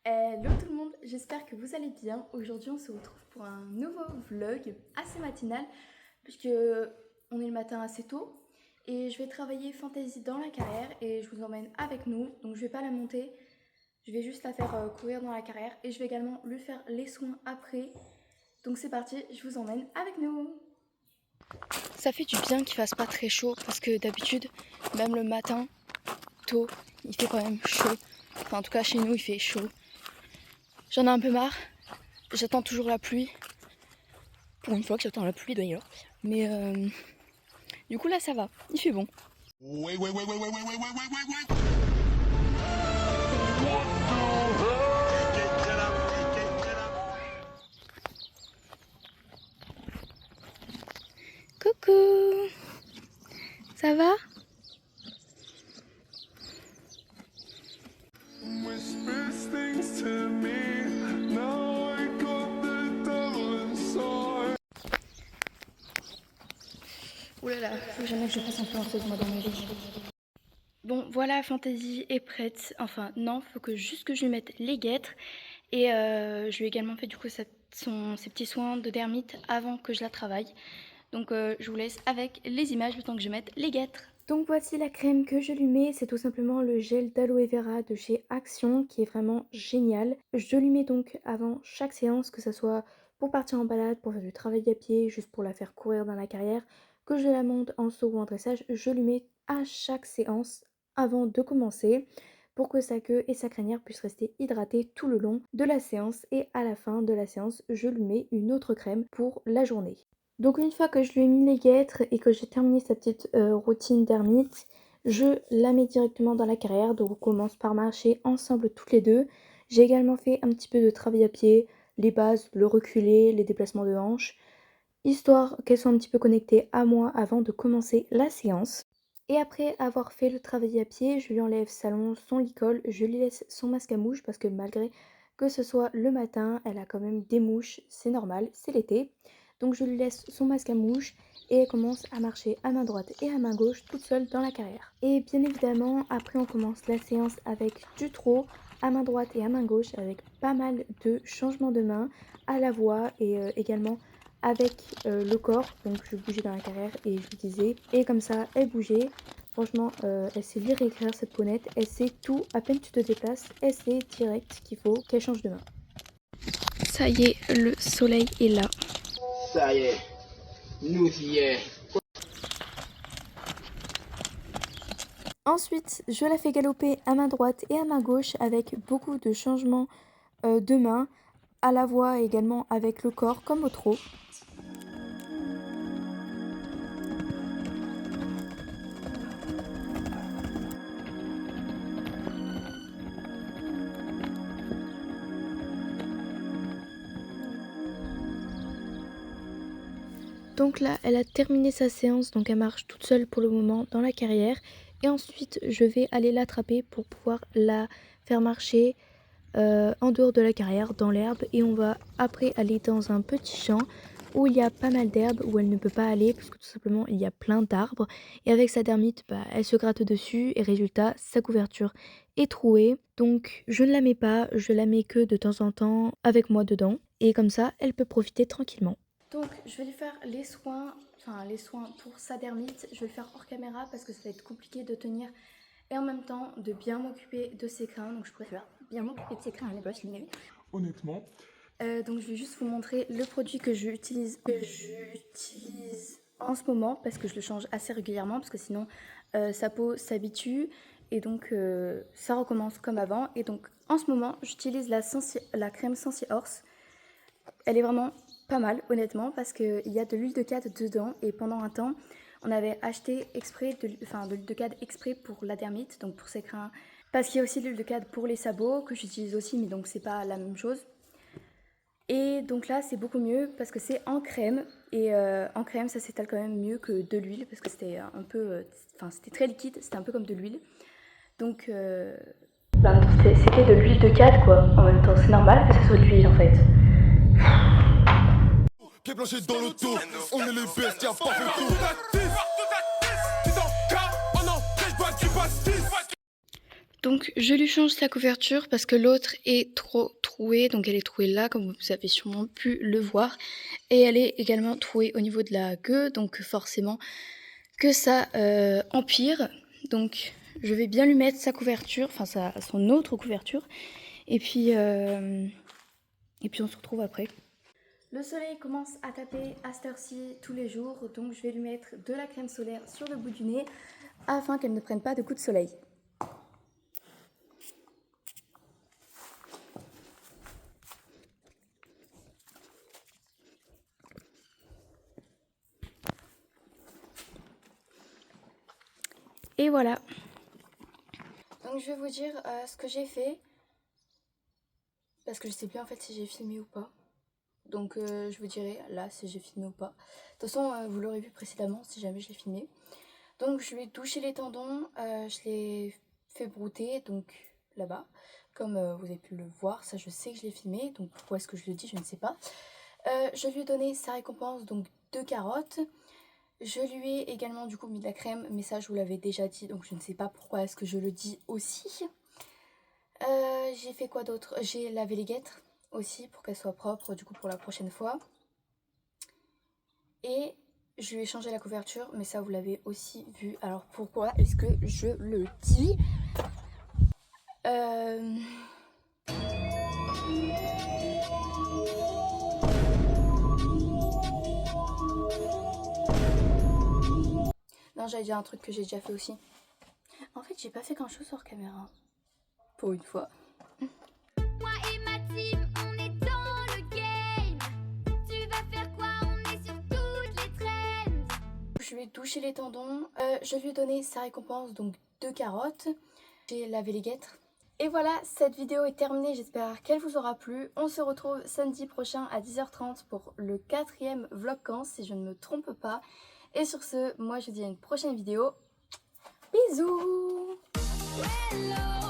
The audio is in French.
Hello tout le monde, j'espère que vous allez bien. Aujourd'hui on se retrouve pour un nouveau vlog assez matinal puisque on est le matin assez tôt et je vais travailler Fantasy dans la carrière et je vous emmène avec nous. Donc je vais pas la monter, je vais juste la faire courir dans la carrière et je vais également lui faire les soins après. Donc c'est parti, je vous emmène avec nous. Ça fait du bien qu'il fasse pas très chaud parce que d'habitude, même le matin tôt, il fait quand même chaud. Enfin en tout cas chez nous il fait chaud. J'en ai un peu marre. J'attends toujours la pluie. Pour une fois que j'attends la pluie d'ailleurs. Mais du coup là ça va, il fait bon. Coucou, ça va? Oulala, faut jamais que je fasse influenceuse moi dans ma vie. Bon voilà, Fantasy est prête. Enfin non, faut que juste que je lui mette les guêtres. Et je lui ai également fait du coup ses petits soins de dermite avant que je la travaille. Donc je vous laisse avec les images le temps que je mette les guêtres. Donc voici la crème que je lui mets, c'est tout simplement le gel d'aloe vera de chez Action qui est vraiment génial. Je lui mets donc avant chaque séance, que ce soit pour partir en balade, pour faire du travail à pied, juste pour la faire courir dans la carrière, que je la monte en saut ou en dressage, je lui mets à chaque séance avant de commencer pour que sa queue et sa crinière puissent rester hydratées tout le long de la séance et à la fin de la séance, je lui mets une autre crème pour la journée. Donc une fois que je lui ai mis les guêtres et que j'ai terminé sa petite routine d'ermite, je la mets directement dans la carrière. Donc on commence par marcher ensemble toutes les deux. J'ai également fait un petit peu de travail à pied, les bases, le reculé, les déplacements de hanches, histoire qu'elles soient un petit peu connectées à moi avant de commencer la séance. Et après avoir fait le travail à pied, je lui enlève sa longe, son licol, je lui laisse son masque à mouches parce que malgré que ce soit le matin, elle a quand même des mouches, c'est normal, c'est l'été. Donc je lui laisse son masque à mouches et elle commence à marcher à main droite et à main gauche toute seule dans la carrière. Et bien évidemment, après on commence la séance avec du trot à main droite et à main gauche avec pas mal de changements de main à la voix et également avec le corps. Donc je bougeais dans la carrière et je lui disais, et comme ça elle bougeait. Franchement, elle sait lire et écrire cette pounette, elle sait tout, à peine tu te déplaces, elle sait direct qu'il faut qu'elle change de main. Ça y est, le soleil est là. Ça y est, nous y est. Ensuite, je la fais galoper à main droite et à main gauche avec beaucoup de changements de main, à la voix et également avec le corps comme au trot. Donc là, elle a terminé sa séance, donc elle marche toute seule pour le moment dans la carrière. Et ensuite, je vais aller l'attraper pour pouvoir la faire marcher en dehors de la carrière, dans l'herbe. Et on va après aller dans un petit champ où il y a pas mal d'herbes, où elle ne peut pas aller parce que tout simplement il y a plein d'arbres. Et avec sa dermite, bah, elle se gratte dessus et résultat, sa couverture est trouée. Donc je ne la mets pas, je la mets que de temps en temps avec moi dedans. Et comme ça, elle peut profiter tranquillement. Donc je vais lui faire les soins pour sa dermite. Je vais le faire hors caméra parce que ça va être compliqué de tenir et en même temps de bien m'occuper de ses crins. Donc je préfère bien m'occuper de ses crins à la broche. Honnêtement, Donc je vais juste vous montrer le produit que j'utilise en ce moment parce que je le change assez régulièrement parce que sinon sa peau s'habitue et donc ça recommence comme avant. Et donc en ce moment j'utilise la crème Sensi Horse. Elle est vraiment pas mal honnêtement parce qu'il y a de l'huile de cade dedans et pendant un temps on avait acheté exprès de l'huile de cade exprès pour la dermite, donc pour ses crins, parce qu'il y a aussi de l'huile de cade pour les sabots que j'utilise aussi, mais donc c'est pas la même chose. Et donc là c'est beaucoup mieux parce que c'est en crème et en crème ça s'étale quand même mieux que de l'huile parce que c'était un peu, c'était très liquide, c'était un peu comme de l'huile. Donc c'était de l'huile de cade quoi, en même temps c'est normal que ce soit de l'huile en fait. pied planché dans l'auto, on est les bestes, y'a pas fait tout. Donc je lui change sa couverture parce que l'autre est trop trouée. Donc elle est trouée là, comme vous avez sûrement pu le voir. Et elle est également trouée au niveau de la queue. Donc forcément que ça empire. Donc je vais bien lui mettre sa couverture, enfin son autre couverture. Et puis on se retrouve après. Le soleil commence à taper à cette heure-ci tous les jours. Donc je vais lui mettre de la crème solaire sur le bout du nez afin qu'elle ne prenne pas de coups de soleil. Et voilà. Donc je vais vous dire ce que j'ai fait. Parce que je sais plus en fait si j'ai filmé ou pas. Donc je vous dirai là si j'ai filmé ou pas. De toute façon vous l'aurez vu précédemment si jamais je l'ai filmé. Donc je lui ai touché les tendons. Je l'ai fait brouter donc là-bas. Comme vous avez pu le voir, ça je sais que je l'ai filmé. Donc pourquoi est-ce que je le dis, je ne sais pas. Je lui ai donné sa récompense, donc 2 carottes. Je lui ai également du coup mis de la crème, mais ça je vous l'avais déjà dit, donc je ne sais pas pourquoi est-ce que je le dis aussi. J'ai fait quoi d'autre? J'ai lavé les guêtres aussi pour qu'elles soient propres du coup pour la prochaine fois. Et je lui ai changé la couverture, mais ça vous l'avez aussi vu. Alors pourquoi est-ce que je le dis? Non, j'allais dire un truc que j'ai déjà fait aussi. En fait, j'ai pas fait grand chose hors caméra. Pour une fois. Moi et ma team, on est dans le game. Tu vas faire quoi? On est sur toutes les trends. Je lui ai touché les tendons. Je lui ai donné sa récompense, donc 2 carottes. J'ai lavé les guêtres. Et voilà, cette vidéo est terminée. J'espère qu'elle vous aura plu. On se retrouve samedi prochain à 10h30 pour le 4e vlogcamp, si je ne me trompe pas. Et sur ce, moi je vous dis à une prochaine vidéo. Bisous! Hello.